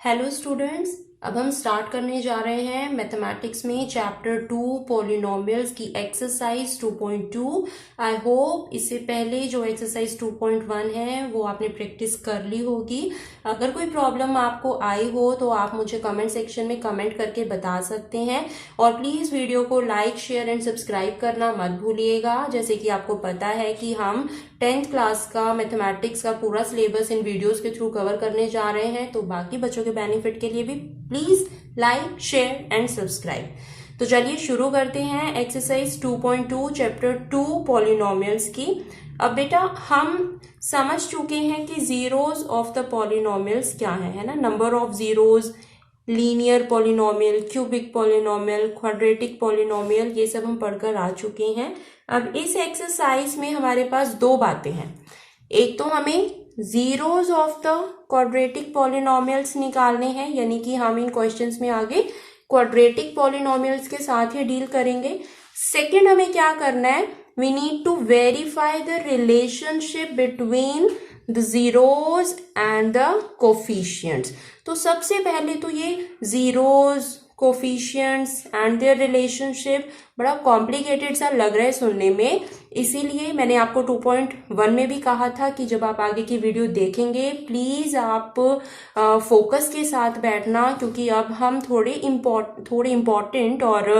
Hello students, अब हम start करने जा रहे हैं मैथमेटिक्स में चैप्टर 2 पॉलिनोमियल्स की एक्सरसाइज 2.2। आई होप इससे पहले जो एक्सरसाइज 2.1 है वो आपने प्रैक्टिस कर ली होगी। अगर कोई प्रॉब्लम आपको आई हो तो आप मुझे कमेंट सेक्शन में कमेंट करके बता सकते हैं। और प्लीज़ वीडियो को लाइक, शेयर एंड सब्सक्राइब करना मत भूलिएगा। जैसे कि आपको पता है कि हम 10th क्लास का मैथमेटिक्स का पूरा सिलेबस इन वीडियोस के थ्रू कवर करने जा रहे हैं, तो बाकी बच्चों के बेनिफिट के लिए भी please like, share and subscribe. तो चलिए शुरू करते हैं एक्सरसाइज 2.2 चैप्टर 2 पॉलिनोमियल्स की। अब बेटा हम समझ चुके हैं कि जीरोज ऑफ द पॉलिनोमियल्स क्या है ना, number of zeros, linear polynomial, cubic polynomial, quadratic polynomial, ये सब हम पढ़कर आ चुके हैं। अब इस एक्सरसाइज में हमारे पास दो बातें हैं। एक तो हमें zeros of the quadratic polynomials निकालने हैं, यानी कि हम इन क्वेश्चंस में आगे क्वाड्रेटिक पॉलिनोमियल्स के साथ ही डील करेंगे। सेकंड, हमें क्या करना है, we need to verify the relationship between the zeros and the coefficients. तो सबसे पहले तो ये zeros, coefficients and their relationship बड़ा कॉम्प्लिकेटेड सा लग रहा है सुनने में, इसीलिए मैंने आपको 2.1 में भी कहा था कि जब आप आगे की वीडियो देखेंगे प्लीज आप फोकस के साथ बैठना, क्योंकि अब हम थोड़े इम्पोर्टेंट और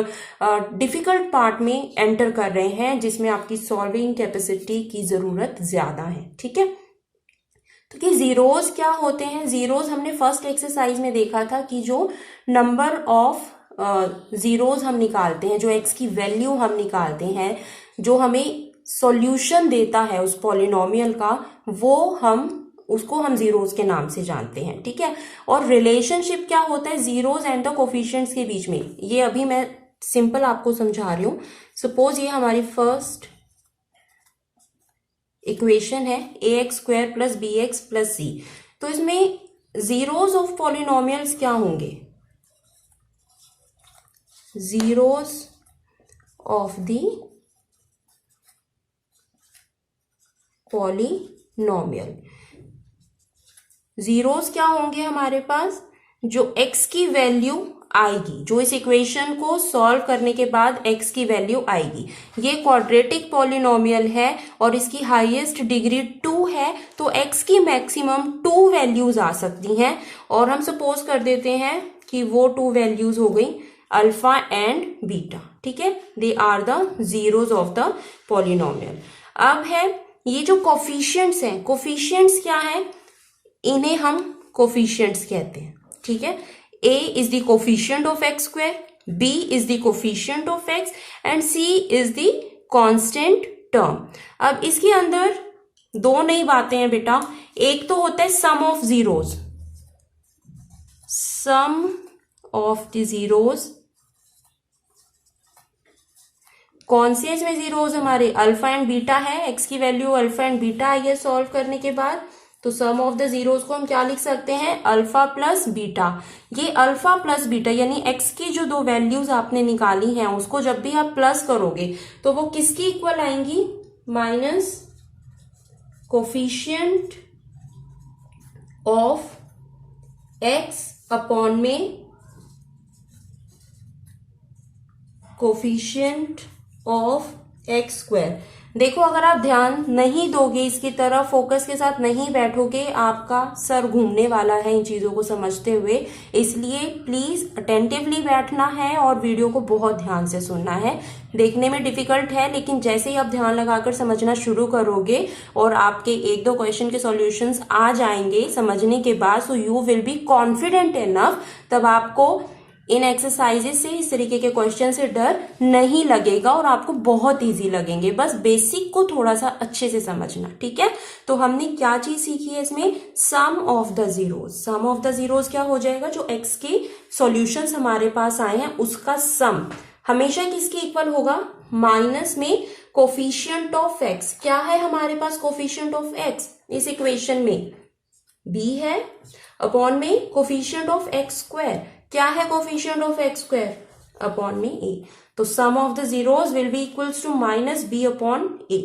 डिफिकल्ट पार्ट में एंटर कर रहे हैं, जिसमें आपकी सॉल्विंग कैपेसिटी की जरूरत ज्यादा है। ठीक है, तो कि जीरोज क्या होते हैं। जीरोज हमने फर्स्ट एक्सरसाइज में देखा था कि जो नंबर ऑफ जीरोज हम निकालते हैं, जो एक्स की वैल्यू हम निकालते हैं, जो हमें सॉल्यूशन देता है उस पॉलिनोमियल का, उसको हम जीरोज के नाम से जानते हैं। ठीक है, और रिलेशनशिप क्या होता है जीरोज एंड द कोफिशिएंट्स के बीच में, ये अभी मैं सिंपल आपको समझा रही हूं। सपोज ये हमारी फर्स्ट इक्वेशन है ax² + bx + c। तो इसमें जीरोज ऑफ पॉलिनोमियल्स क्या होंगे, zeros of the polynomial, zeros क्या होंगे हमारे पास, जो x की वैल्यू आएगी, जो इस इक्वेशन को सॉल्व करने के बाद x की वैल्यू आएगी। ये क्वाड्रेटिक पॉलिनोमियल है और इसकी हाईएस्ट डिग्री 2 है, तो x की मैक्सिमम 2 वैल्यूज आ सकती हैं। और हम सपोज कर देते हैं कि वो 2 वैल्यूज हो गई अल्फा एंड बीटा। ठीक है, they are the zeros of the polynomial. अब है ये जो कोफिशिएंट्स हैं, कोफिशिएंट्स क्या है, इन्हें हम कोफिशिएंट्स कहते हैं। ठीक है, a is the coefficient of x², b is the coefficient of x and c is the constant term। अब इसके अंदर दो नई बातें हैं बेटा। एक तो होता है sum of zeros, sum of the zeros. कौन से इसमें जीरोज हमारे, अल्फा एंड बीटा है, एक्स की वैल्यू अल्फा एंड बीटा आई है सॉल्व करने के बाद, तो सम ऑफ द जीरोज को हम क्या लिख सकते हैं, अल्फा प्लस बीटा। ये अल्फा प्लस बीटा यानी एक्स की जो दो वैल्यूज आपने निकाली हैं उसको जब भी आप प्लस करोगे तो वो किसकी इक्वल आएंगी, minus coefficient of x upon में कोफिशिएंट ऑफ x²। देखो अगर आप ध्यान नहीं दोगे इसकी तरफ, फोकस के साथ नहीं बैठोगे, आपका सर घूमने वाला है इन चीजों को समझते हुए। इसलिए प्लीज अटेंटिवली बैठना है और वीडियो को बहुत ध्यान से सुनना है। देखने में डिफिकल्ट है, लेकिन जैसे ही आप ध्यान लगाकर समझना शुरू करोगे और आपके एक दो क्वेश्चन के सॉल्यूशंस आ जाएंगे समझने के बाद, so you will be confident enough, तब आपको इन एक्सरसाइजेस से, इस तरीके के क्वेश्चन से डर नहीं लगेगा और आपको बहुत इजी लगेंगे। बस बेसिक को थोड़ा सा अच्छे से समझना। ठीक है, तो हमने क्या चीज सीखी है इसमें, sum of the zeros. Sum of the zeros क्या हो जाएगा, जो एक्स के सॉल्यूशंस हमारे पास आए हैं उसका सम हमेशा किसके इक्वल होगा, माइनस में कोफिशिएंट ऑफ एक्स। क्या है हमारे पास कोफिशिएंट ऑफ एक्स इस इक्वेशन में, b है, अपॉन में कोफिशिएंट ऑफ x²। क्या है कोफिशिएंट ऑफ x² अपॉन में a। तो sum of the zeros will be equals to minus b upon a,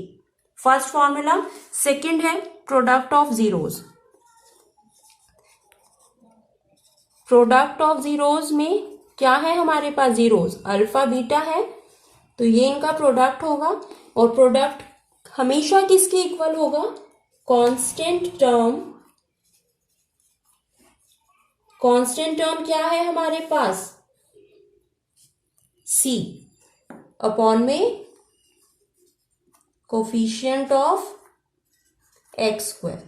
first formula. Second है product of zeros, product of zeros में क्या है हमारे पास, जीरोज अल्फा बीटा है, तो ये इनका प्रोडक्ट होगा। और प्रोडक्ट हमेशा किसके इक्वल होगा, कांस्टेंट टर्म। कांस्टेंट टर्म क्या है हमारे पास, सी अपॉन में कोफिशिएंट ऑफ एक्स स्क्वायर,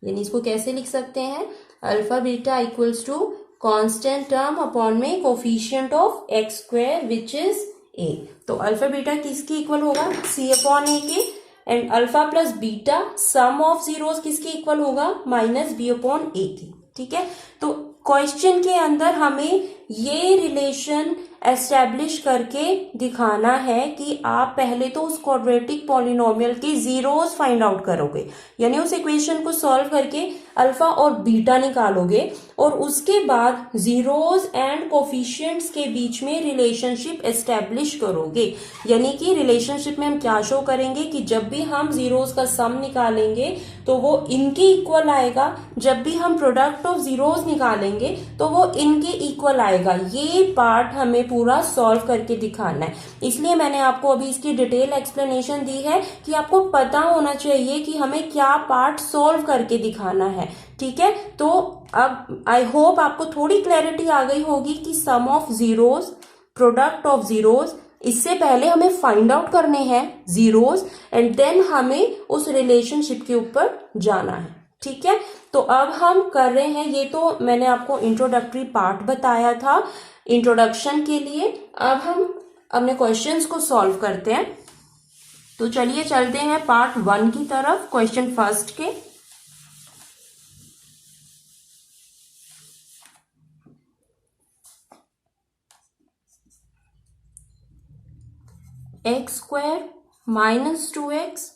यानी इसको कैसे लिख सकते हैं, alpha beta equals to constant term upon में coefficient of x square which is A. तो अल्फा बीटा किसके इक्वल होगा, सी अपॉन ए के, and alpha plus beta some of zeros किसके इक्वल होगा, माइनस बी अपॉन ए की। ठीक है, तो क्वेश्चन के अंदर हमें ये रिलेशन एस्टेब्लिश करके दिखाना है कि आप पहले तो उस क्वाड्रेटिक पॉलिनोमियल के जीरोस फाइंड आउट करोगे, यानी उस इक्वेशन को सॉल्व करके अल्फा और बीटा निकालोगे, और उसके बाद जीरोस एंड कोफिशिएंट्स के बीच में रिलेशनशिप एस्टेब्लिश करोगे। यानी कि रिलेशनशिप में हम क्या शो करेंगे कि जब भी हम जीरोस का सम निकालेंगे तो वो इनके इक्वल आएगा, जब भी हम प्रोडक्ट ऑफ जीरोस निकालेंगे तो वो इनके इक्वल आएगा। ये पार्ट हमें पूरा सॉल्व करके दिखाना है, इसलिए मैंने आपको अभी इसकी डिटेल एक्सप्लेनेशन दी है कि आपको पता होना चाहिए कि हमें क्या पार्ट सॉल्व करके दिखाना है। ठीक है, तो अब आई होप आपको थोड़ी क्लैरिटी आ गई होगी कि sum of zeros, product of zeros, इससे पहले हमें फाइंड आउट करने हैं जीरोस एंड देन हमें उस रिलेशनशिप के ऊपर जाना है। ठीक है, तो अब हम कर रहे हैं, ये तो मैंने आपको इंट्रोडक्टरी पार्ट बताया था इंट्रोडक्शन के लिए। अब हम अपने क्वेश्चंस को सॉल्व करते हैं, तो चलिए चलते हैं पार्ट 1 की तरफ, क्वेश्चन फर्स्ट के। X square minus 2x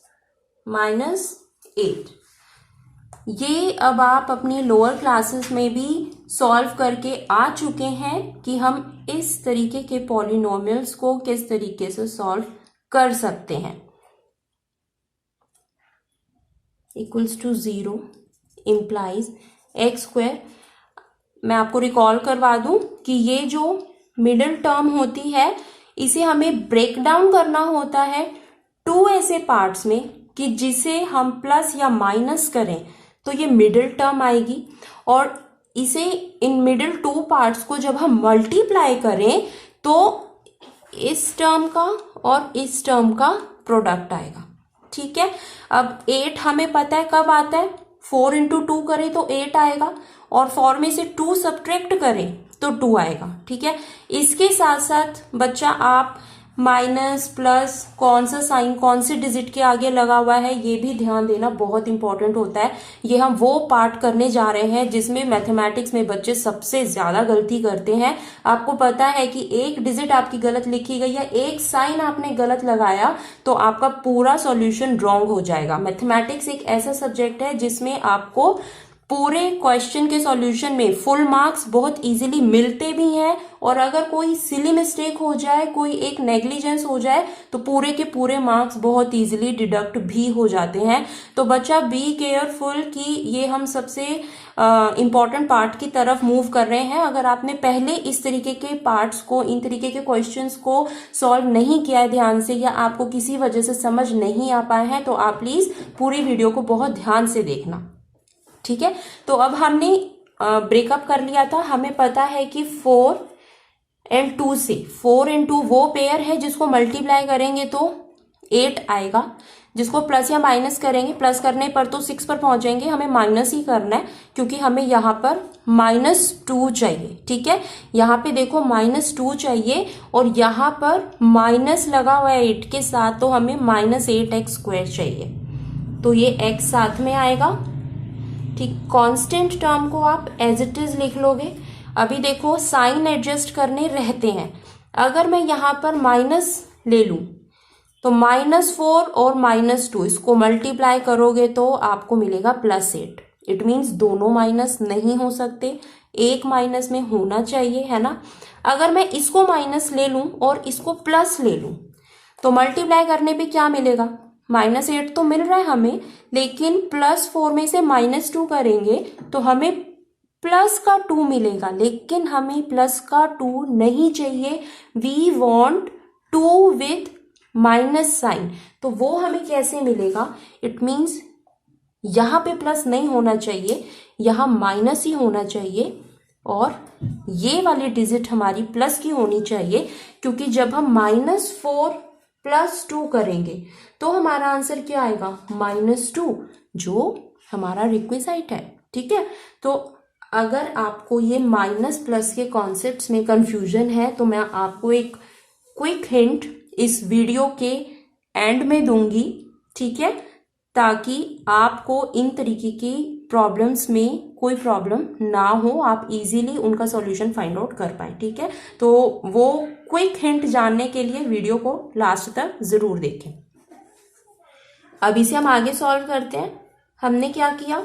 minus 8, ये अब आप अपनी लोअर क्लासेस में भी सॉल्व करके आ चुके हैं कि हम इस तरीके के पॉलिनोमियल्स को किस तरीके से सॉल्व कर सकते हैं। Equals to 0 implies x square. मैं आपको रिकॉल करवा दूं कि ये जो मिडिल टर्म होती है इसे हमें ब्रेक डाउन करना होता है 2 ऐसे पार्ट्स में कि जिसे हम प्लस या माइनस करें तो ये मिडिल टर्म आएगी, और इसे इन मिडिल 2 पार्ट्स को जब हम मल्टीप्लाई करें तो इस टर्म का और इस टर्म का प्रोडक्ट आएगा। ठीक है, अब 8 हमें पता है कब आता है, 4 इंटू 2 करें तो 8 आएगा, और 4 में से 2 सब्ट्रैक्ट करें तो 2 आएगा। ठीक है, इसके साथ साथ बच्चा आप माइनस प्लस कौन सा साइन कौन से डिजिट के आगे लगा हुआ है ये भी ध्यान देना बहुत इंपॉर्टेंट होता है। ये हम वो पार्ट करने जा रहे हैं जिसमें मैथमेटिक्स में बच्चे सबसे ज्यादा गलती करते हैं। आपको पता है कि एक डिजिट आपकी गलत लिखी गई या एक साइन आपने गलत लगाया तो आपका पूरा सॉल्यूशन रॉन्ग हो जाएगा। मैथमेटिक्स एक ऐसा सब्जेक्ट है जिसमें आपको पूरे क्वेश्चन के सॉल्यूशन में फुल मार्क्स बहुत इजीली मिलते भी हैं, और अगर कोई सिली मिस्टेक हो जाए, कोई एक नेग्लिजेंस हो जाए तो पूरे के पूरे मार्क्स बहुत इजीली डिडक्ट भी हो जाते हैं। तो बच्चा बी केयरफुल कि ये हम सबसे इम्पॉर्टेंट पार्ट की तरफ मूव कर रहे हैं। अगर आपने पहले इस तरीके के पार्ट्स को, इन तरीके के क्वेश्चंस को सॉल्व नहीं किया है ध्यान से, या आपको किसी वजह से समझ नहीं आ पाए हैं, तो आप प्लीज पूरी वीडियो को बहुत ध्यान से देखना। ठीक है, तो अब हमने ब्रेकअप कर लिया था। हमें पता है कि 4 एंड 2 से 4 एंड 2 वो पेयर है जिसको मल्टीप्लाई करेंगे तो 8 आएगा, जिसको प्लस या माइनस करेंगे, प्लस करने पर तो 6 पर पहुंचेंगे, हमें माइनस ही करना है क्योंकि हमें यहाँ पर -2 चाहिए। ठीक है, यहाँ पे देखो -2 चाहिए और यहाँ पर माइनस लगा हुआ है 8 के साथ, तो हमें -8x² चाहिए, तो ये x साथ में आएगा। ठीक, कांस्टेंट टर्म को आप एज इट इज लिख लोगे। अभी देखो साइन एडजस्ट करने रहते हैं, अगर मैं यहाँ पर माइनस ले लूं तो -4 और -2 इसको मल्टीप्लाई करोगे तो आपको मिलेगा +8। इट मीन्स दोनों माइनस नहीं हो सकते, एक माइनस में होना चाहिए, है ना। अगर मैं इसको माइनस ले लूं और इसको प्लस ले लूं तो मल्टीप्लाई करने पे क्या मिलेगा, -8 तो मिल रहा है हमें, लेकिन +4 में से -2 करेंगे तो हमें प्लस का 2 मिलेगा, लेकिन हमें प्लस का 2 नहीं चाहिए, we want 2 with minus sign. तो वो हमें कैसे मिलेगा? इट मीन्स यहाँ पे प्लस नहीं होना चाहिए, यहाँ माइनस ही होना चाहिए, और ये वाली डिजिट हमारी प्लस की होनी चाहिए, क्योंकि जब हम -4 + 2 करेंगे तो हमारा आंसर क्या आएगा? -2, जो हमारा रिक्विजाइट है। ठीक है, तो अगर आपको ये माइनस प्लस के कॉन्सेप्ट्स में कंफ्यूजन है तो मैं आपको एक क्विक हिंट इस वीडियो के एंड में दूंगी, ठीक है, ताकि आपको इन तरीके की प्रॉब्लम्स में कोई प्रॉब्लम ना हो, आप इजीली उनका सॉल्यूशन फाइंड आउट कर पाए। ठीक है, तो वो क्विक हिंट जानने के लिए वीडियो को लास्ट तक जरूर देखें। अब इसे हम आगे सॉल्व करते हैं। हमने क्या किया?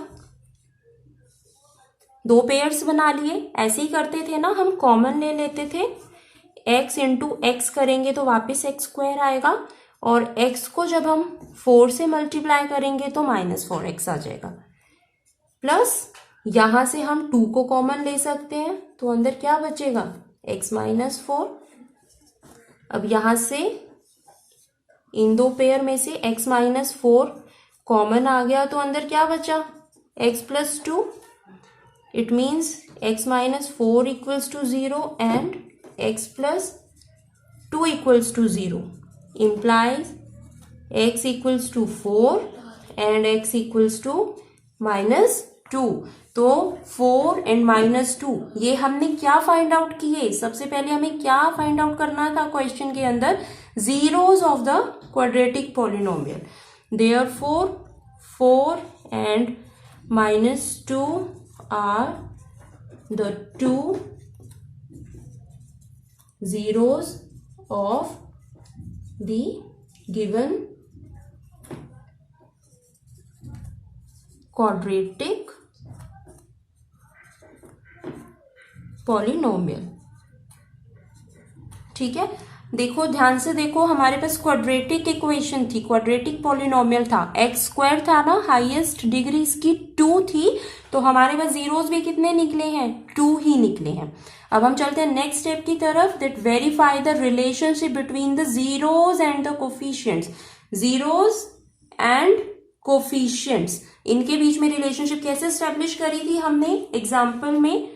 2 पेयर्स बना लिए। ऐसे ही करते थे ना, हम कॉमन ले लेते थे, x इंटू एक्स करेंगे तो वापस x² आएगा, और x को जब हम 4 से मल्टीप्लाई करेंगे तो -4x आ जाएगा। प्लस यहां से हम 2 को कॉमन ले सकते हैं, तो अंदर क्या बचेगा? x -4। अब यहां से इन 2 पेयर में से x -4 कॉमन आ गया, तो अंदर क्या बचा? x + 2। It means x -4 = 0 and x + 2 = 0, implies x = 4 and x = -2। तो 4 and -2 ये हमने क्या फाइंड आउट किए? सबसे पहले हमें क्या फाइंड आउट करना था क्वेश्चन के अंदर? zeros of the quadratic polynomial. Therefore 4 and -2 are the 2 zeros of the given quadratic polynomial. ठीक है, देखो ध्यान से देखो, हमारे पास क्वाड्रेटिक इक्वेशन थी, क्वाड्रेटिक पॉलिनोमियल था, x² था ना, हाईएस्ट डिग्री इसकी 2 थी, तो हमारे पास जीरोस भी कितने निकले हैं? 2 ही निकले हैं। अब हम चलते हैं नेक्स्ट स्टेप की तरफ, that verify the relationship between the zeros and the coefficients. Zeros and coefficients, इनके बीच में रिलेशनशिप कैसे स्टैब्लिश करी थी हमने एग्जाम्पल में?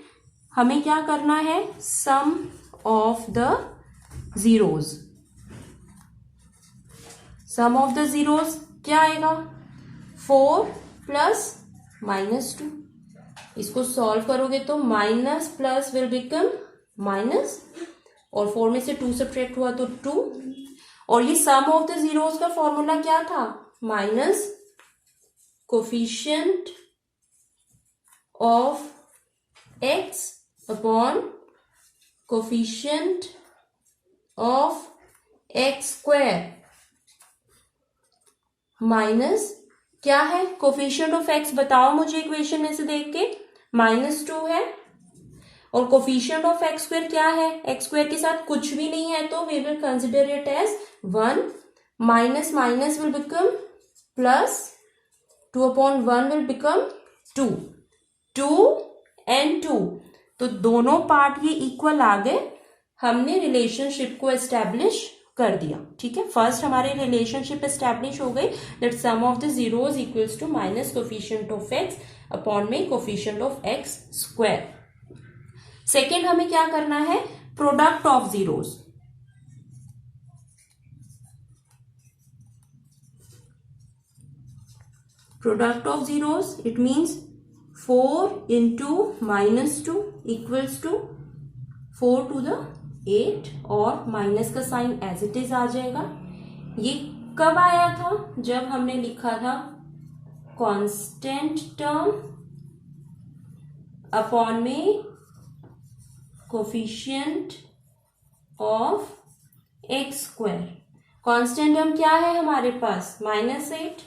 हमें क्या करना है? Sum of the zeros. Sum of the zeros क्या आएगा? 4 + -2। इसको सॉल्व करोगे तो minus plus will become minus, और 4 में से 2 सब्ट्रैक्ट हुआ तो 2, और ये सम ऑफ द जीरोस का फॉर्मूला क्या था? Minus coefficient of x upon coefficient of x² minus क्या है? कोफिशिएंट ऑफ x बताओ मुझे इक्वेशन में से देख के। -2 है, और कोफिशिएंट ऑफ x² क्या है? x² के साथ कुछ भी नहीं है, तो we will consider it as 1। Minus minus will become plus, 2/1 will become 2। 2 and 2, तो दोनों पार्ट ये इक्वल आ गए। हमने रिलेशनशिप को एस्टैब्लिश कर दिया। ठीक है, फर्स्ट हमारे रिलेशनशिप एस्टैब्लिश हो गई, that sum of the zeros equals to minus coefficient of x upon में कोफिशिएंट ऑफ x²। सेकेंड हमें क्या करना है? Product of zeros. Product of zeros, it means 4 into -2 equals to 4 to the 8, और minus का sign as it is आ जाएगा। ये कब आया था? जब हमने लिखा था कांस्टेंट टर्म अपॉन में coefficient of x²। Constant term क्या है हमारे पास? -8,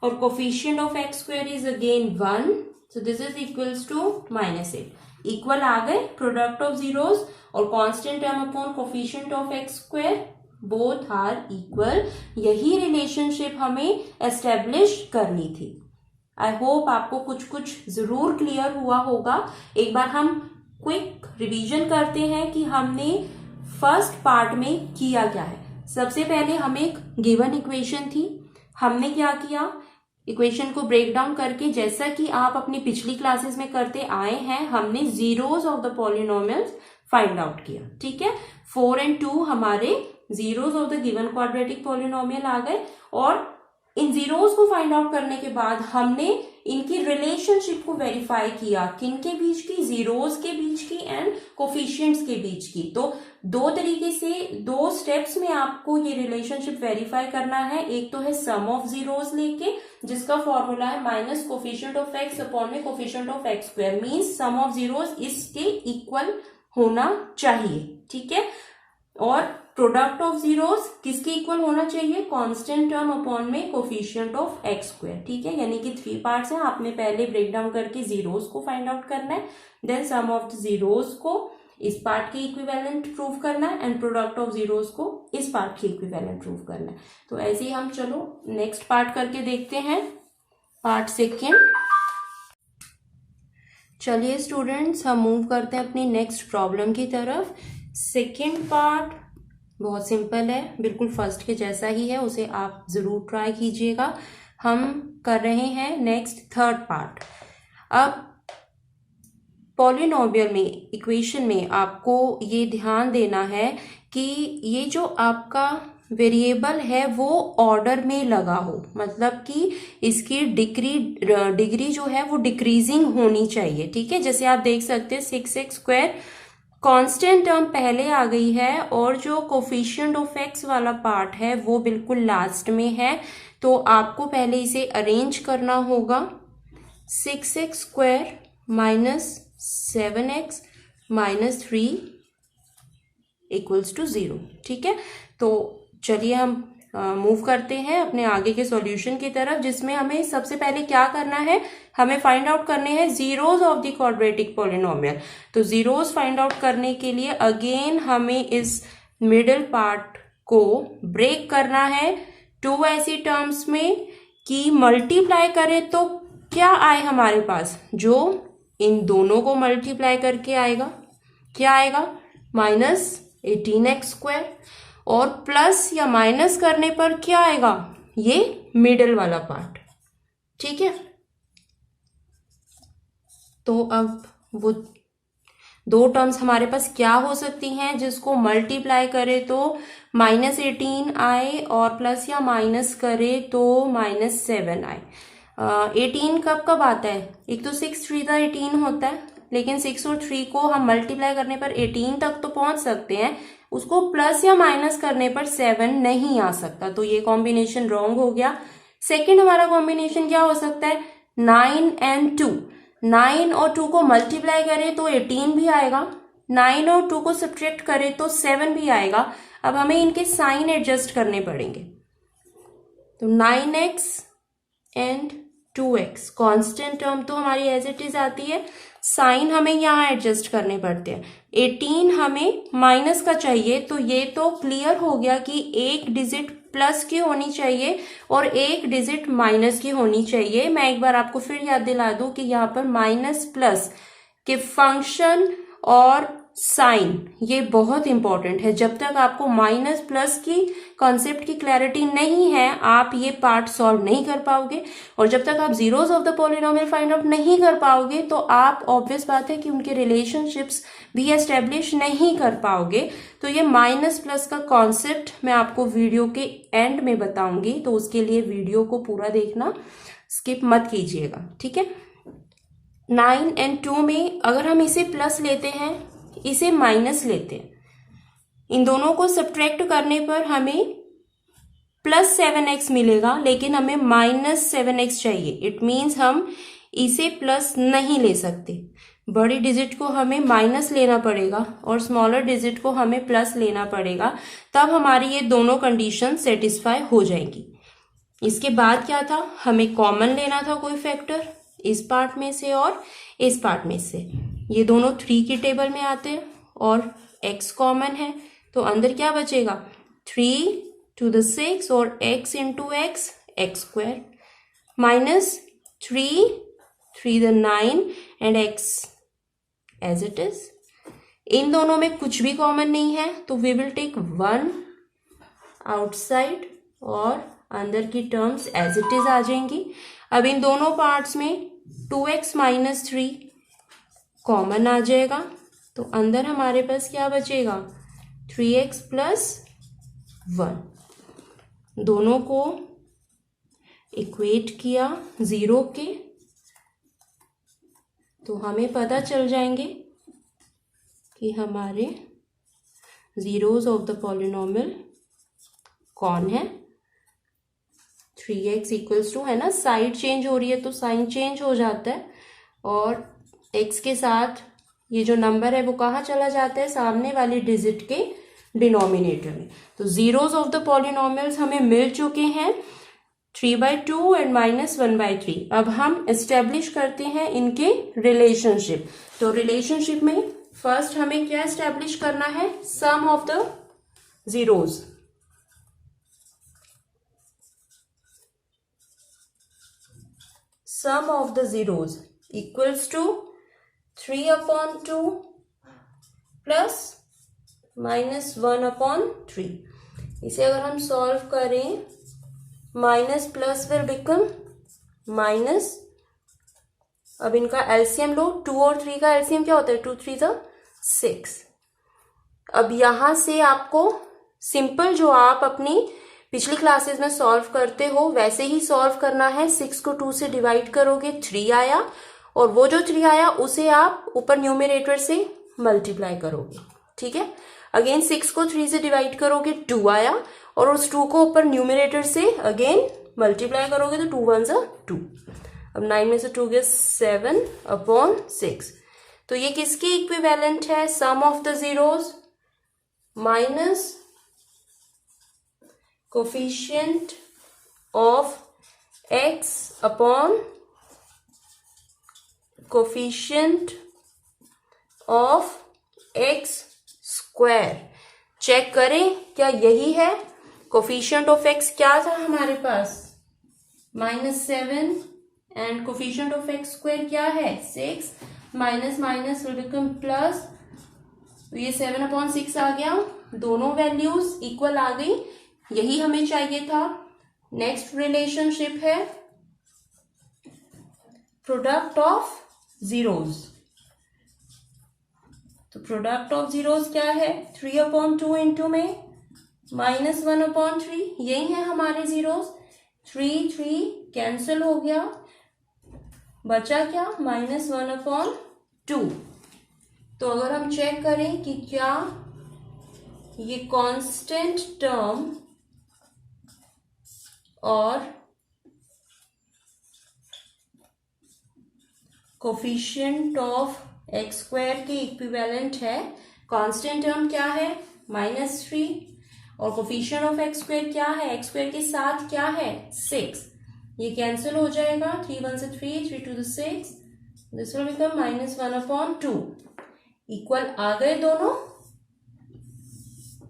और coefficient of x² is again 1, so this is equals to -8। Equal आ गए प्रोडक्ट ऑफ जीरोस, और constant term upon coefficient of x², both are equal. यही रिलेशनशिप हमें एस्टेब्लिश करनी थी। आई होप आपको कुछ कुछ जरूर क्लियर हुआ होगा। एक बार हम क्विक रिवीजन करते हैं कि हमने फर्स्ट पार्ट में किया क्या है। सबसे पहले हमें एक गिवन इक्वेशन थी, हमने क्या किया, इक्वेशन को ब्रेक डाउन करके जैसा कि आप अपनी पिछली क्लासेस में करते आए हैं, हमने zeros of the polynomials find out किया। ठीक है, 4 और 2 हमारे zeros of the given quadratic polynomial आ गए, और इन जीरोस को फाइंड आउट करने के बाद हमने इनकी रिलेशनशिप को वेरीफाई किया, किनके बीच की, जीरोस के बीच की एंड कोफिशिएंट्स के बीच की। तो दो तरीके से, दो स्टेप्स में आपको ये रिलेशनशिप वेरीफाई करना है। एक तो है सम ऑफ जीरोस लेके, जिसका फॉर्मूला है minus coefficient of x upon में coefficient of x square, means sum of zeros इसके इक्वल होना चाहिए। ठीक है, और प्रोडक्ट ऑफ जीरोस किसके इक्वल होना चाहिए, कांस्टेंट टर्म अपॉन में कोफिशिएंट ऑफ एक्स स्क्वायर। ठीक है, यानी कि 3 पार्ट्स हैं, आपने पहले ब्रेक डाउन करके जीरोस को फाइंड आउट करना है, देन सम ऑफ जीरोस को इस पार्ट के इक्विवेलेंट प्रूव करना है, एंड प्रोडक्ट ऑफ जीरोस को इस पार्ट के इक्विवेलेंट प्रूव करना है। तो ऐसे ही हम चलो नेक्स्ट पार्ट करके देखते हैं, पार्ट सेकेंड। चलिए स्टूडेंट्स, हम मूव करते हैं अपनी नेक्स्ट प्रॉब्लम की तरफ। सेकेंड पार्ट बहुत सिंपल है, बिल्कुल फर्स्ट के जैसा ही है, उसे आप जरूर ट्राई कीजिएगा। हम कर रहे हैं नेक्स्ट थर्ड पार्ट। अब पॉलिनोमियल में, इक्वेशन में आपको ये ध्यान देना है कि ये जो आपका वेरिएबल है वो ऑर्डर में लगा हो, मतलब कि इसकी डिग्री जो है वो डिक्रीजिंग होनी चाहिए। ठीक है, जैसे आप देख सकते हैं 6x स्क्वायर कांस्टेंट टर्म पहले आ गई है, और जो कोफिशिएंट ऑफ एक्स वाला पार्ट है वो बिल्कुल लास्ट में है। तो आपको पहले इसे अरेंज करना होगा। 6x square minus 7x minus 3 equals to 0। ठीक है, तो चलिए हम मूव करते हैं अपने आगे के सॉल्यूशन की तरफ, जिसमें हमें सबसे पहले क्या करना है, हमें फाइंड आउट करने हैं zeros of the quadratic polynomial. तो जीरोस फाइंड आउट करने के लिए अगेन हमें इस मिडिल पार्ट को ब्रेक करना है 2 ऐसी टर्म्स में कि मल्टीप्लाई करें तो क्या आए हमारे पास, जो इन दोनों को मल्टीप्लाई करके आएगा, क्या आएगा, माइनस 18x स्क्वायर, और प्लस या माइनस करने पर क्या आएगा, ये मिडिल वाला पार्ट। ठीक है, तो अब वो दो टर्म्स हमारे पास क्या हो सकती हैं जिसको मल्टीप्लाई करे तो माइनस 18 आए, और प्लस या माइनस करे तो माइनस 7 आए। 18 कब कब आता है, एक तो 6 3 का 18 होता है, लेकिन 6 और 3 को हम मल्टीप्लाई करने पर 18 तक तो पहुंच सकते हैं, उसको प्लस या माइनस करने पर 7 नहीं आ सकता, तो ये कॉम्बिनेशन रॉन्ग हो गया। सेकंड हमारा कॉम्बिनेशन क्या हो सकता है, 9 and 2। 9 और 2 को मल्टीप्लाई करें तो 18 भी आएगा, 9 और 2 को सब्ट्रैक्ट करें तो 7 भी आएगा। अब हमें इनके साइन एडजस्ट करने पड़ेंगे, तो 9x and 2x constant term तो हमारी एज इट इज आती है, साइन हमें यहाँ एडजस्ट करने पड़ते हैं। 18 हमें माइनस का चाहिए, तो ये तो क्लियर हो गया कि एक डिजिट प्लस की होनी चाहिए और एक डिजिट माइनस की होनी चाहिए। मैं एक बार आपको फिर याद दिला दूं कि यहाँ पर माइनस प्लस के फंक्शन और साइन ये बहुत इंपॉर्टेंट है। जब तक आपको माइनस प्लस की कॉन्सेप्ट की क्लैरिटी नहीं है, आप ये पार्ट सॉल्व नहीं कर पाओगे, और जब तक आप zeros of the polynomial find out नहीं कर पाओगे तो आप ऑब्वियस बात है कि उनके रिलेशनशिप्स भी एस्टेब्लिश नहीं कर पाओगे। तो ये माइनस प्लस का कॉन्सेप्ट मैं आपको वीडियो के एंड में बताऊंगी, तो उसके लिए वीडियो को पूरा देखना, स्किप मत कीजिएगा। ठीक है, 9 and 2 में अगर हम इसे प्लस लेते हैं, इसे माइनस लेते हैं, इन दोनों को सब्ट्रैक्ट करने पर हमें प्लस 7x मिलेगा, लेकिन हमें माइनस 7x चाहिए। इट मीन्स हम इसे प्लस नहीं ले सकते, बड़ी डिजिट को हमें माइनस लेना पड़ेगा और स्मॉलर डिजिट को हमें प्लस लेना पड़ेगा, तब हमारी ये दोनों कंडीशन सेटिस्फाई हो जाएंगी। इसके बाद क्या था, हमें कॉमन लेना था कोई फैक्टर इस पार्ट में से और इस पार्ट में से। ये दोनों 3 की टेबल में आते हैं और x कॉमन है, तो अंदर क्या बचेगा, 3 to the 6 और x into x, x square, minus 3 the 9 and x as it is. इन दोनों में कुछ भी कॉमन नहीं है तो वी विल टेक 1 आउटसाइड और अंदर की टर्म्स एज इट इज आ जाएंगी. अब इन दोनों पार्ट्स में 2x माइनस 3 कॉमन आ जाएगा तो अंदर हमारे पास क्या बचेगा 3x प्लस 1. दोनों को इक्वेट किया 0 के तो हमें पता चल जाएंगे कि हमारे जीरोस ऑफ द पॉलिनोमियल कौन है. 3x इक्वल्स टू है ना, साइड चेंज हो रही है तो साइन चेंज हो जाता है और x के साथ ये जो नंबर है वो कहाँ चला जाता है, सामने वाली डिजिट के डिनोमिनेटर में. तो जीरोस ऑफ द पॉलिनोमियल्स हमें मिल चुके हैं 3/2 एंड -1/3. अब हम एस्टेब्लिश करते हैं इनके रिलेशनशिप. तो रिलेशनशिप में फर्स्ट हमें क्या एस्टेब्लिश करना है, sum of the zeros. Sum of the zeros equals to 3/2 plus -1/3. इसे अगर हम सॉल्व करें minus plus will become minus. अब इनका एलसीएम लो, 2 और 3 का एलसीएम क्या होता है, 2 3 6. अब यहां से आपको सिंपल जो आप अपनी पिछली क्लासेस में सॉल्व करते हो वैसे ही सॉल्व करना है. 6 को 2 से डिवाइड करोगे 3 आया और वो जो 3 आया उसे आप ऊपर न्यूमरेटर से मल्टीप्लाई करोगे. ठीक है, अगेन 6 को 3 से डिवाइड करोगे 2 आया और उस 2 को ऊपर न्यूमरेटर से अगेन मल्टीप्लाई करोगे तो 2 1 2. अब 9 में से 2 गया 7/6. तो ये किसकी इक्विवेलेंट है, sum of the zeros minus coefficient of x upon coefficient of x square. Check करें क्या यही है. कोफिशिएंट ऑफ x क्या था हमारे पास, -7 and coefficient of x square क्या है 6. Minus minus will become plus. तो ये 7/6 आ गया. दोनों वैल्यूज इक्वल आ गई, यही हमें चाहिए था. नेक्स्ट रिलेशनशिप है प्रोडक्ट ऑफ जीरोस. तो प्रोडक्ट ऑफ जीरोस क्या है, 3/2 इंटू में -1/3. यही है हमारे जीरोस. 3 कैंसिल हो गया, बचा क्या -1/2. तो अगर हम चेक करें कि क्या ये कांस्टेंट टर्म और कोफिशिएंट ऑफ x स्क्वायर के इक्विवेलेंट है. कांस्टेंट टर्म क्या है -3 और कोफिशिएंट ऑफ x स्क्वायर क्या है, x स्क्वायर के साथ क्या है 6. ये कैंसिल हो जाएगा, 3 1 से 3 3 2 6. This will become -1/2. इक्वल आ गए दोनों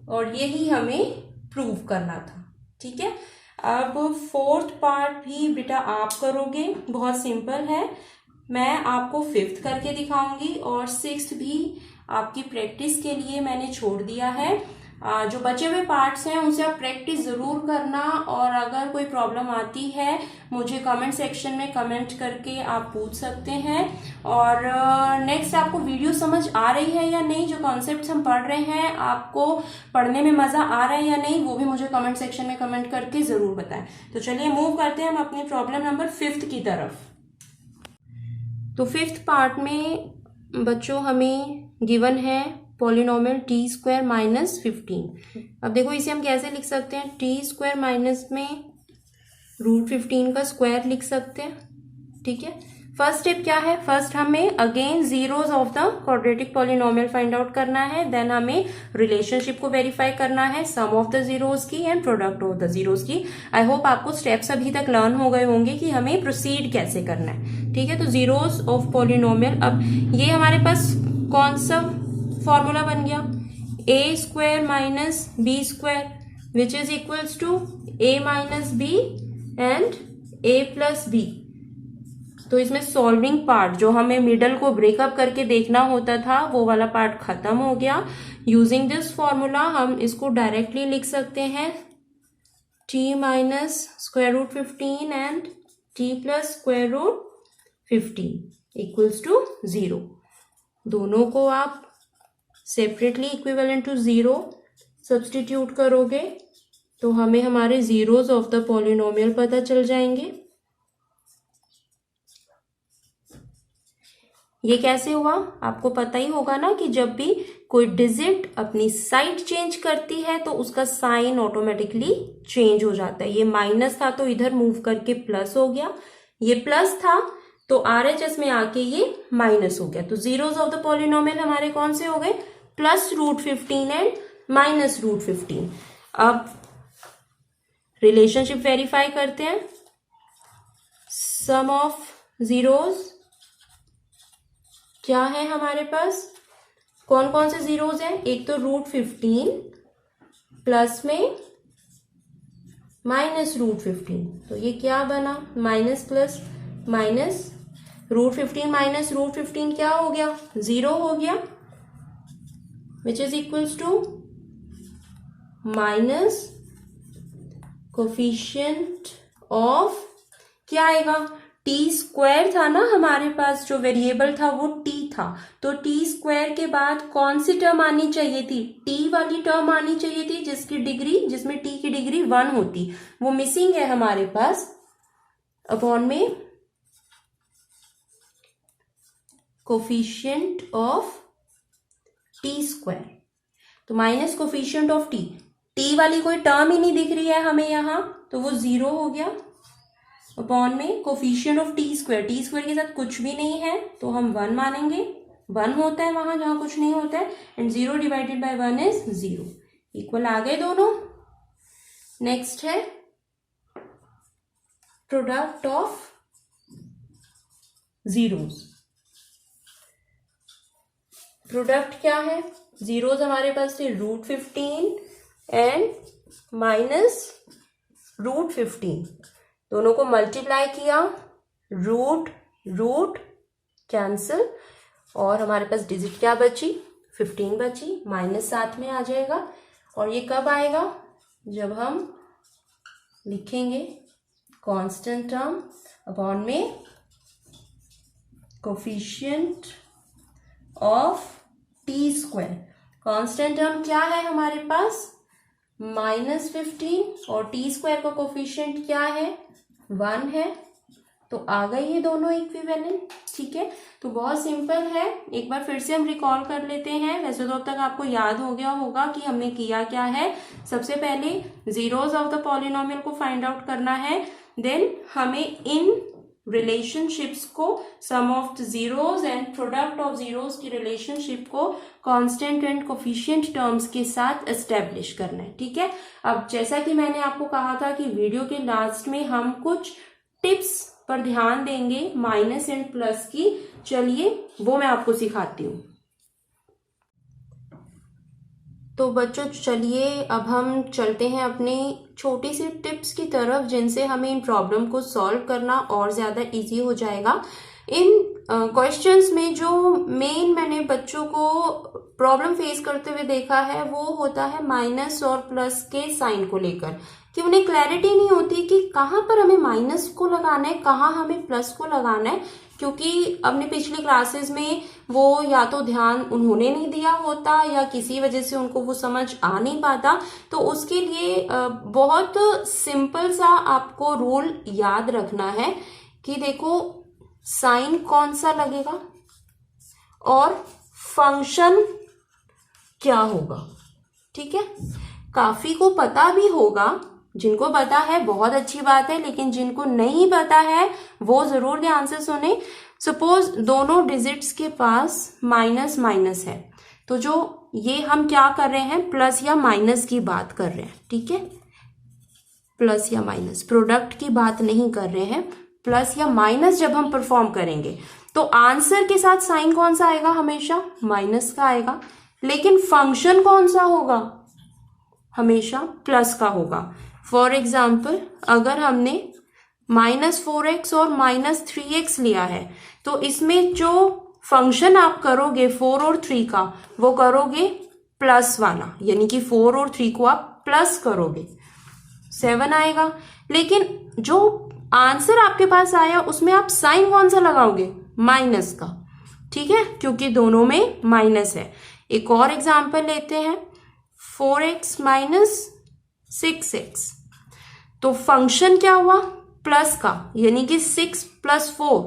और यही हमें प्रूव करना था. ठीक है, अब फोर्थ पार्ट भी बेटा आप करोगे, बहुत सिंपल है. मैं आपको 5th करके दिखाऊंगी और 6th भी आपकी प्रैक्टिस के लिए मैंने छोड़ दिया है. जो बचे हुए पार्ट्स हैं उनसे आप प्रैक्टिस जरूर करना और अगर कोई प्रॉब्लम आती है मुझे कमेंट सेक्शन में कमेंट करके आप पूछ सकते हैं. और नेक्स्ट आपको वीडियो समझ आ रही है या नहीं, जो कॉन्सेप्ट्स हम पढ़ रहे हैं आपको पढ़ने में मजा आ रहा है या नहीं, वो भी मुझे कमेंट सेक्शन में कमेंट करके जरूर बताएं. तो चलिए मूव करते हैं हम अपनी प्रॉब्लम नंबर 5th की तरफ. तो 5th पार्ट में बच्चों हमें गिवन है पॉलिनोमियल t² -15. अब देखो इसे हम कैसे लिख सकते हैं, t² माइनस में √15 का स्क्वायर लिख सकते हैं. ठीक है, फर्स्ट स्टेप क्या है, फर्स्ट हमें again zeros of the quadratic polynomial find out करना है. देन हमें रिलेशनशिप को वेरीफाई करना है, सम ऑफ द जीरोस की and product of the zeros की. आई होप आपको स्टेप्स अभी तक लर्न हो गए होंगे कि हमें प्रोसीड कैसे करना है. ठीक है, तो जीरोस ऑफ पॉलिनोमियल. अब ये हमारे पास कौन सा फॉर्मूला बन गया, a² minus b² which is equals to a minus b and a plus b. तो इसमें सॉल्विंग पार्ट जो हमें मिडल को ब्रेकअप करके देखना होता था वो वाला पार्ट खत्म हो गया। यूजिंग दिस फॉर्मूला हम इसको डायरेक्टली लिख सकते हैं t minus square root 15 and t plus square root 15 equals to 0। दोनों को आप सेपरेटली इक्विवेलेंट टू 0 सब्सटीट्यूट करोगे तो हमें हमारे जीरोज ऑफ द पॉलिनोमियल पता चल जाएंगे। ये कैसे हुआ आपको पता ही होगा ना कि जब भी कोई डिजिट अपनी साइड चेंज करती है तो उसका साइन ऑटोमेटिकली चेंज हो जाता है। ये माइनस था तो इधर मूव करके प्लस हो गया, ये प्लस था तो आरएचएस में आके ये माइनस हो गया। तो जीरोज ऑफ द पॉलिनोमियल हमारे कौन से हो गए, plus root 15 and minus root 15। अब रिलेशनशिप वेरीफाई करते हैं। सम ऑफ जीरोज क्या है हमारे पास, कौन कौन से जीरोज हैं, एक तो रूट 15 प्लस में माइनस रूट 15, तो ये क्या बना minus plus minus root 15 minus root 15 क्या हो गया, 0 हो गया, which is equals to minus coefficient of क्या आएगा, टी स्क्वायर था ना हमारे पास, जो वेरिएबल था वो टी था, तो टी स्क्वायर के बाद कौन सी टर्म आनी चाहिए थी, टी वाली टर्म आनी चाहिए थी जिसमें टी की डिग्री 1 होती, वो मिसिंग है हमारे पास। अपॉन में कोफिशिएंट ऑफ टी स्क्वायर, तो माइनस कोफिशिएंट ऑफ टी वाली कोई टर्म ही नहीं दिख रही है हमें यहां, तो वो 0 हो गया। अपॉन में कोफिशिएंट ऑफ टी स्क्वायर के साथ कुछ भी नहीं है तो हम 1 मानेंगे, 1 होता है वहां जहां कुछ नहीं होता है, and 0 divided by 1 is 0, equal आ गए दोनों। नेक्स्ट है प्रोडक्ट ऑफ जीरोज। प्रोडक्ट क्या है, जीरोज हमारे पास थे रूट 15 एंड माइनस रूट 15, दोनों को मल्टीप्लाई किया, रूट कैंसिल, और हमारे पास डिजिट क्या बची, 15 बची, माइनस साथ में आ जाएगा। और ये कब आएगा, जब हम लिखेंगे कांस्टेंट टर्म अपॉन में coefficient of T square. Constant term क्या है हमारे पास, -15, और टी स्क्वायर का कोफिशिएंट क्या है, 1 है, तो आ गए ये दोनों इक्विवेलेंट। ठीक है, तो बहुत सिंपल है, एक बार फिर से हम रिकॉल कर लेते हैं। वैसे तो अब तक आपको याद हो गया होगा कि हमने किया क्या है। सबसे पहले जीरोज ऑफ द पॉलिनोमियल को फाइंड आउट करना है, देन हमें इन रिलेशनशिप्स को, sum of zeros and product of zeros की रिलेशनशिप को कांस्टेंट एंड कोफिशिएंट टर्म्स के साथ एस्टेब्लिश करना है। ठीक है, अब जैसा कि मैंने आपको कहा था कि वीडियो के लास्ट में हम कुछ टिप्स पर ध्यान देंगे माइनस एंड प्लस की, चलिए वो मैं आपको सिखाती हूँ। तो बच्चों चलिए अब हम चलते हैं अपनी छोटी सी टिप्स की तरफ, जिनसे हमें इन प्रॉब्लम को सॉल्व करना और ज़्यादा इजी हो जाएगा। इन क्वेश्चंस में जो मेन मैंने बच्चों को प्रॉब्लम फेस करते हुए देखा है वो होता है माइनस और प्लस के साइन को लेकर, कि उन्हें क्लैरिटी नहीं होती कि कहाँ पर हमें माइनस को लगाना है, कहाँ हमें प्लस को लगाना है, क्योंकि अपने पिछले क्लासेस में वो या तो ध्यान उन्होंने नहीं दिया होता या किसी वजह से उनको वो समझ आ नहीं पाता। तो उसके लिए बहुत सिंपल सा आपको रूल याद रखना है कि देखो साइन कौन सा लगेगा और फंक्शन क्या होगा। ठीक है, काफी को पता भी होगा, जिनको पता है बहुत अच्छी बात है, लेकिन जिनको नहीं पता है वो जरूर ध्यान से सुने। सपोज दोनों डिजिट्स के पास माइनस माइनस है, तो जो ये हम क्या कर रहे हैं, प्लस या माइनस की बात कर रहे हैं। ठीक है, प्लस या माइनस, प्रोडक्ट की बात नहीं कर रहे हैं। प्लस या माइनस जब हम परफॉर्म करेंगे तो आंसर के साथ साइन कौन सा आएगा, हमेशा माइनस का आएगा, लेकिन फंक्शन कौन सा होगा, हमेशा प्लस का होगा। फॉर एग्जाम्पल अगर हमने -4x और -3x लिया है, तो इसमें जो फंक्शन आप करोगे 4 और 3 का, वो करोगे प्लस वाला, यानी कि 4 और 3 को आप प्लस करोगे 7 आएगा। लेकिन जो आंसर आपके पास आया उसमें आप साइन कौन सा लगाओगे? माइनस का, ठीक है, क्योंकि दोनों में माइनस है। एक और एग्जांपल लेते हैं, 4x - 6x, तो फंक्शन क्या हुआ? प्लस का, यानी कि 6 + 4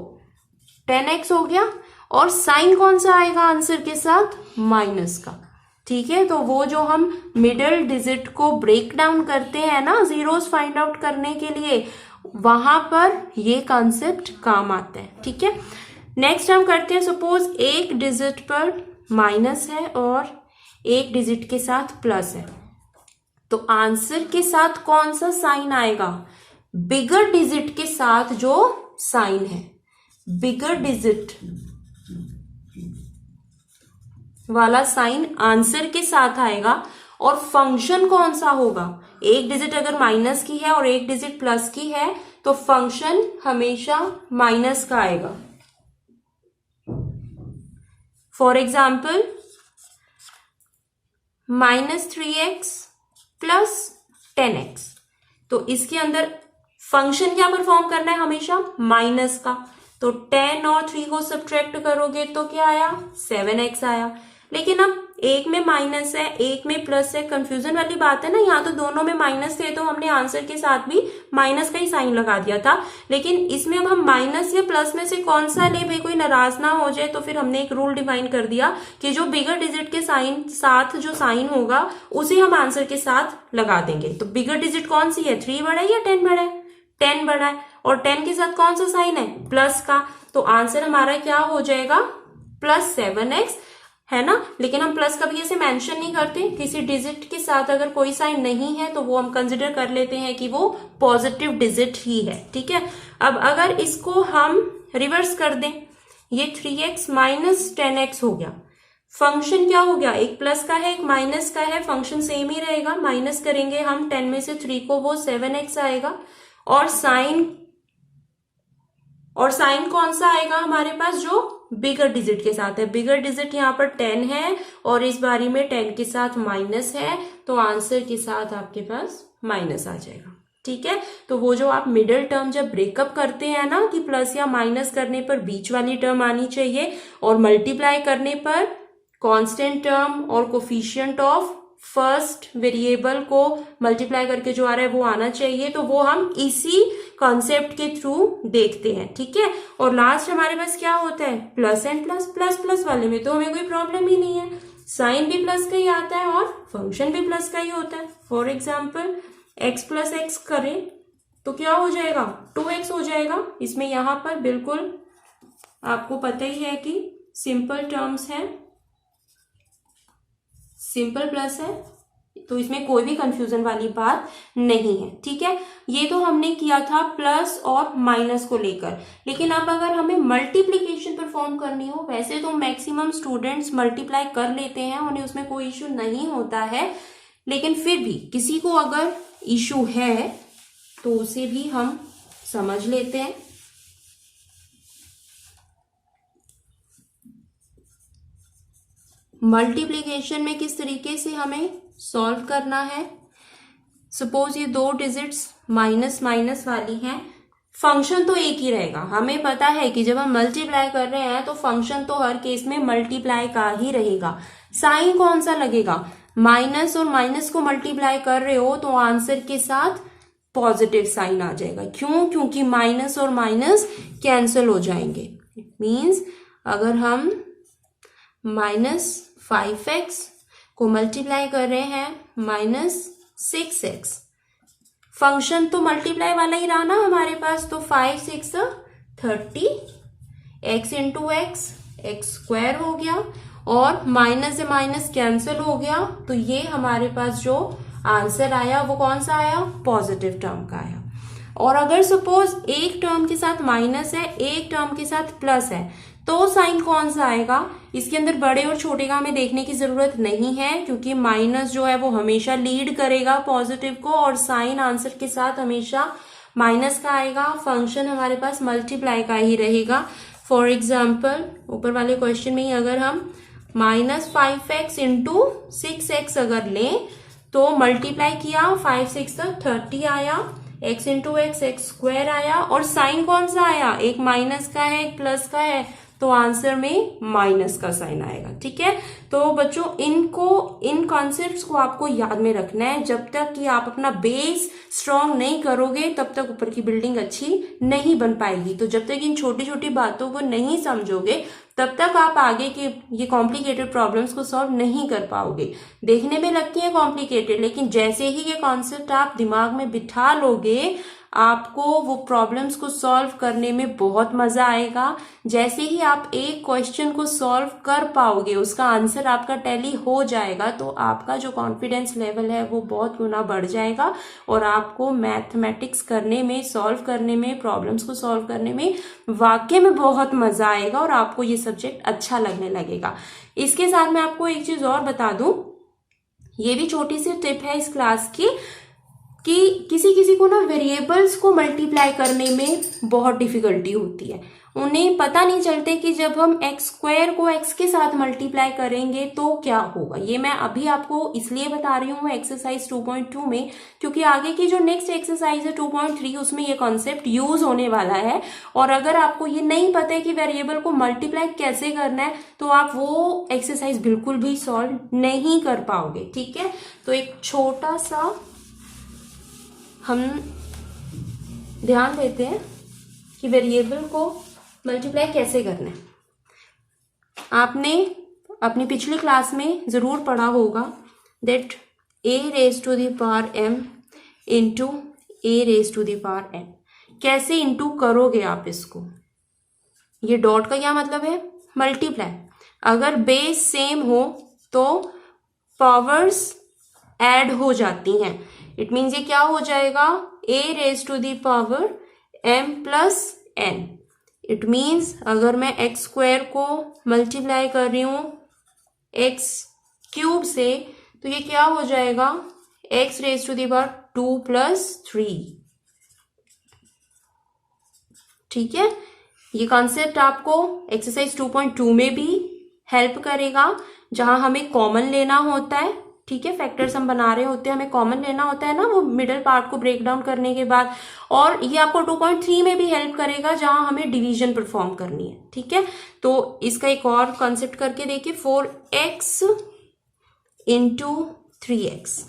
10x हो गया, और साइन कौन सा आएगा आंसर के साथ? माइनस का, ठीक है। तो वो जो हम मिडिल डिजिट को ब्रेक डाउन करते हैं ना जीरोस फाइंड आउट करने के लिए, वहां पर ये कॉन्सेप्ट काम आता है, ठीक है। नेक्स्ट हम करते हैं, सपोज एक डिजिट पर माइनस है और एक डिजिट के साथ प्लस है, तो आंसर के साथ कौन सा साइन आएगा? बिगर डिजिट के साथ जो साइन है, बिगर डिजिट वाला साइन आंसर के साथ आएगा। और फंक्शन कौन सा होगा? एक डिजिट अगर माइनस की है और एक डिजिट प्लस की है, तो फंक्शन हमेशा माइनस का आएगा। फॉर एग्जाम्पल -3x + 10x, तो इसके अंदर फंक्शन क्या परफॉर्म करना है? हमेशा माइनस का। तो 10 और 3 को सब्ट्रैक्ट करोगे तो क्या आया? 7x आया। लेकिन अब एक में माइनस है, एक में प्लस है, कंफ्यूजन वाली बात है ना। यहाँ तो दोनों में माइनस थे, तो हमने आंसर के साथ भी माइनस का ही साइन लगा दिया था। लेकिन इसमें अब हम माइनस या प्लस में से कौन सा ले, भाई कोई नाराज ना हो जाए, तो फिर हमने एक रूल डिफाइन कर दिया कि जो बिगर डिजिट के साइन साथ जो साइन होगा उसे हम आंसर के साथ लगा देंगे। तो बिगर डिजिट कौन सी है? 3 बड़ा है या 10 बड़ा है? 10 बड़ा है। और 10 के साथ कौन सा साइन है? प्लस का। तो आंसर हमारा क्या हो जाएगा? +7x, है ना। लेकिन हम प्लस कभी ऐसे मेंशन नहीं करते। किसी डिजिट के साथ अगर कोई साइन नहीं है तो वो हम कंसिडर कर लेते हैं कि वो पॉजिटिव डिजिट ही है, ठीक है। अब अगर इसको हम रिवर्स कर दें, ये 3x - 10x हो गया, फंक्शन क्या हो गया? एक प्लस का है, एक माइनस का है, फंक्शन सेम ही रहेगा। माइनस करेंगे हम 10 में से 3 को, वो 7x आएगा। और साइन कौन सा आएगा हमारे पास? जो बिगर डिजिट के साथ है। बिगर डिजिट यहाँ पर 10 है और इस बारी में 10 के साथ माइनस है, तो आंसर के साथ आपके पास माइनस आ जाएगा, ठीक है। तो वो जो आप मिडिल टर्म जब ब्रेकअप करते हैं ना, कि प्लस या माइनस करने पर बीच वाली टर्म आनी चाहिए और मल्टीप्लाई करने पर कांस्टेंट टर्म और कोफिशिएंट ऑफ फर्स्ट वेरिएबल को मल्टीप्लाई करके जो आ रहा है वो आना चाहिए। तो वो हम इसी कॉन्सेप्ट के थ्रू देखते हैं, ठीक है। और लास्ट हमारे पास क्या होता है? Plus and plus. Plus plus वाले में तो हमें कोई प्रॉब्लम ही नहीं है, साइन भी प्लस का ही आता है और फंक्शन भी प्लस का ही होता है। फॉर एग्जाम्पल x + x करें तो क्या हो जाएगा? 2x हो जाएगा। इसमें यहाँ पर बिल्कुल आपको पता ही है कि सिंपल टर्म्स है, सिंपल प्लस है, तो इसमें कोई भी कंफ्यूजन वाली बात नहीं है, ठीक है। ये तो हमने किया था प्लस और माइनस को लेकर। लेकिन अब अगर हमें मल्टीप्लिकेशन परफॉर्म करनी हो, वैसे तो मैक्सिमम स्टूडेंट्स मल्टीप्लाई कर लेते हैं, उन्हें उसमें कोई इश्यू नहीं होता है। लेकिन फिर भी किसी को अगर इश्यू है तो उसे भी हम समझ लेते हैं। मल्टीप्लिकेशन में किस तरीके से हमें सॉल्व करना है। सपोज ये 2 डिजिट्स माइनस माइनस वाली हैं, फंक्शन तो एक ही रहेगा। हमें पता है कि जब हम मल्टीप्लाई कर रहे हैं तो फंक्शन तो हर केस में मल्टीप्लाई का ही रहेगा। साइन कौन सा लगेगा? माइनस और माइनस को मल्टीप्लाई कर रहे हो तो आंसर के साथ पॉजिटिव साइन आ जाएगा। क्यों? क्योंकि माइनस और माइनस कैंसिल हो जाएंगे। इट मीन्स अगर हम -5x को मल्टीप्लाई कर रहे हैं -6x, फंक्शन तो मल्टीप्लाई वाला ही रहा ना हमारे पास। तो 5 6 30, x × x² हो गया और माइनस से माइनस कैंसिल हो गया। तो ये हमारे पास जो आंसर आया वो कौन सा आया? पॉजिटिव टर्म का आया। और अगर सपोज एक टर्म के साथ माइनस है, एक टर्म के साथ प्लस है, तो साइन कौन सा आएगा? इसके अंदर बड़े और छोटे का हमें देखने की जरूरत नहीं है, क्योंकि माइनस जो है वो हमेशा लीड करेगा पॉजिटिव को और साइन आंसर के साथ हमेशा माइनस का आएगा, फंक्शन हमारे पास मल्टीप्लाई का ही रहेगा। फॉर एग्जाम्पल ऊपर वाले क्वेश्चन में ही अगर हम -5x इंटू 6x अगर लें तो मल्टीप्लाई किया 5 6 30 आया, x इंटू एक्स स्क्वायर आया, और साइन कौन सा आया, एक माइनस का है एक प्लस का है, तो आंसर में माइनस का साइन आएगा। ठीक है, तो बच्चों इन कॉन्सेप्ट्स को आपको याद में रखना है। जब तक कि आप अपना बेस स्ट्रांग नहीं करोगे तब तक ऊपर की बिल्डिंग अच्छी नहीं बन पाएगी। तो जब तक इन छोटी छोटी बातों को नहीं समझोगे तब तक आप आगे के ये कॉम्प्लिकेटेड प्रॉब्लम्स को सॉल्व नहीं कर पाओगे। देखने में लगती है कॉम्प्लिकेटेड, लेकिन जैसे ही ये कॉन्सेप्ट आप दिमाग में बिठा लोगे आपको वो प्रॉब्लम्स को सॉल्व करने में बहुत मजा आएगा। जैसे ही आप एक क्वेश्चन को सॉल्व कर पाओगे, उसका आंसर आपका टैली हो जाएगा, तो आपका जो कॉन्फिडेंस लेवल है वो बहुत गुना बढ़ जाएगा और आपको मैथमेटिक्स करने में, सॉल्व करने में, प्रॉब्लम्स को सॉल्व करने में वाकई में बहुत मजा आएगा और आपको ये सब्जेक्ट अच्छा लगने लगेगा। इसके साथ मैं आपको एक चीज और बता दूं, ये भी छोटी सी टिप है इस क्लास की, कि किसी किसी को ना वेरिएबल्स को मल्टीप्लाई करने में बहुत डिफिकल्टी होती है। उन्हें पता नहीं चलते कि जब हम एक्स स्क्वायर को एक्स के साथ मल्टीप्लाई करेंगे तो क्या होगा। ये मैं अभी आपको इसलिए बता रही हूँ एक्सरसाइज 2.2 में, क्योंकि आगे की जो नेक्स्ट एक्सरसाइज है 2.3 उसमें ये कॉन्सेप्ट यूज होने वाला है। और अगर आपको ये नहीं पता है कि वेरिएबल को मल्टीप्लाई कैसे करना है तो आप वो एक्सरसाइज बिल्कुल भी सॉल्व नहीं कर पाओगे। ठीक है, तो एक छोटा सा हम ध्यान देते हैं कि वेरिएबल को मल्टीप्लाई कैसे करना है। आपने अपनी पिछली क्लास में जरूर पढ़ा होगा that a raise to the power m into a raise to the power n। कैसे इंटू करोगे आप इसको, ये डॉट का क्या मतलब है, मल्टीप्लाई। अगर बेस सेम हो तो पावर्स ऐड हो जाती हैं। इट मीन्स ये क्या हो जाएगा, a raise to the power m plus n। It means अगर मैं एक्स स्क्वायर को मल्टीप्लाई कर रही हूं एक्स क्यूब से तो ये क्या हो जाएगा, x raise to the power 2 plus 3। ठीक है, ये कॉन्सेप्ट आपको एक्सरसाइज 2.2 में भी हेल्प करेगा, जहां हमें कॉमन लेना होता है। ठीक है, फैक्टर्स हम बना रहे होते हैं, हमें कॉमन लेना होता है ना वो मिडिल पार्ट को ब्रेक डाउन करने के बाद। और ये आपको 2.3 में भी हेल्प करेगा जहां हमें डिवीजन परफॉर्म करनी है। ठीक है, तो इसका एक और कॉन्सेप्ट करके देखिए, 4x इंटू 3x।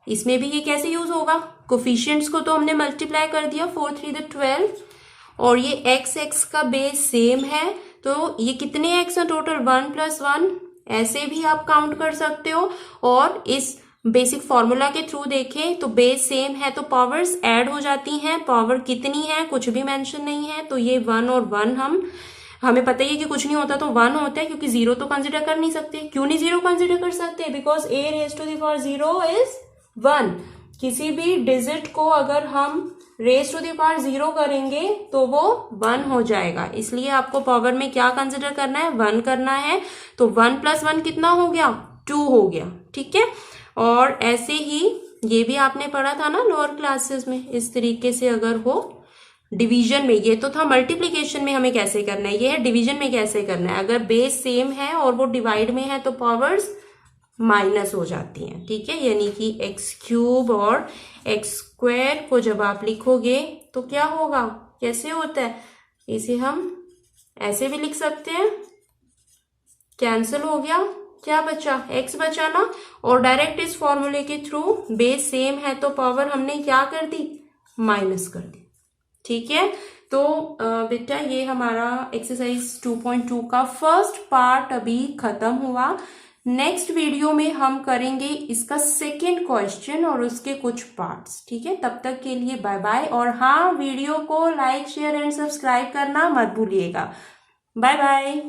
इसमें भी ये कैसे यूज होगा, कोफिशिएंट्स को तो हमने मल्टीप्लाई कर दिया, 4 3 12, और ये x का बेस सेम है तो ये कितने x है टोटल, 1 प्लस 1। ऐसे भी आप काउंट कर सकते हो। और इस बेसिक फॉर्मूला के थ्रू देखें तो बेस सेम है तो पावर्स ऐड हो जाती हैं। पावर कितनी है कुछ भी मेंशन नहीं है, तो ये 1 और 1 हमें पता ही है कि कुछ नहीं होता तो 1 होता है, क्योंकि 0 तो कंसिडर कर नहीं सकते। क्यों नहीं 0 कंसिडर कर सकते, because a raise to the power 0 is 1। किसी भी डिजिट को अगर हम रेज टू द पावर 0 करेंगे तो वो 1 हो जाएगा। इसलिए आपको पावर में क्या कंसिडर करना है, 1 करना है। तो 1 प्लस 1 कितना हो गया, 2 हो गया। ठीक है, और ऐसे ही ये भी आपने पढ़ा था ना लोअर क्लासेस में, इस तरीके से अगर हो डिवीजन में, ये तो था मल्टीप्लीकेशन में हमें कैसे करना है, ये है डिवीजन में कैसे करना है। अगर बेस सेम है और वो डिवाइड में है तो पावर्स माइनस हो जाती हैं। ठीक है, यानी कि एक्स क्यूब और एक्स स्क्वायर को जब आप लिखोगे तो क्या होगा, कैसे होता है, इसे हम ऐसे भी लिख सकते हैं, कैंसिल हो गया, क्या बचा, एक्स बचा ना। और डायरेक्ट इस फॉर्मूले के थ्रू बेस सेम है तो पावर हमने क्या कर दी, माइनस कर दी। ठीक है, तो बेटा ये हमारा एक्सरसाइज 2.2 का फर्स्ट पार्ट अभी खत्म हुआ। नेक्स्ट वीडियो में हम करेंगे इसका सेकंड क्वेश्चन और उसके कुछ पार्ट्स। ठीक है, तब तक के लिए बाय बाय। और हाँ, वीडियो को लाइक शेयर एंड सब्सक्राइब करना मत भूलिएगा। Bye bye.